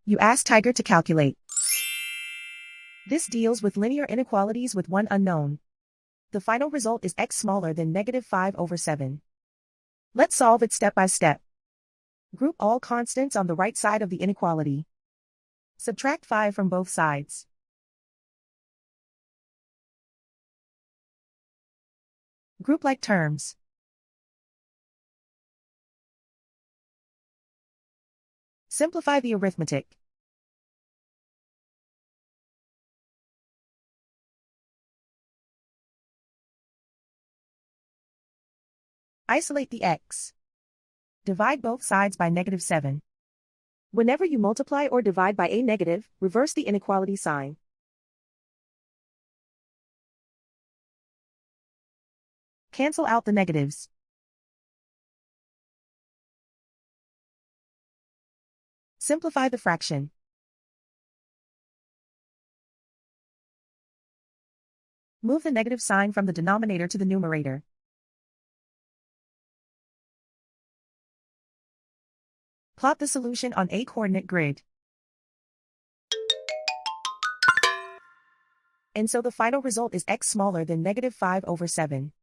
You ask Tiger to calculate. This deals with linear inequalities with one unknown. The final result is x smaller than -5/7. Let's solve it step by step. Group all constants on the right side of the inequality. Subtract 5 from both sides. Group like terms. Simplify the arithmetic. Isolate the x. Divide both sides by -7. Whenever you multiply or divide by a negative, reverse the inequality sign. Cancel out the negatives. Simplify the fraction. Move the negative sign from the denominator to the numerator. Plot the solution on a coordinate grid. And so the final result is x smaller than -5/7.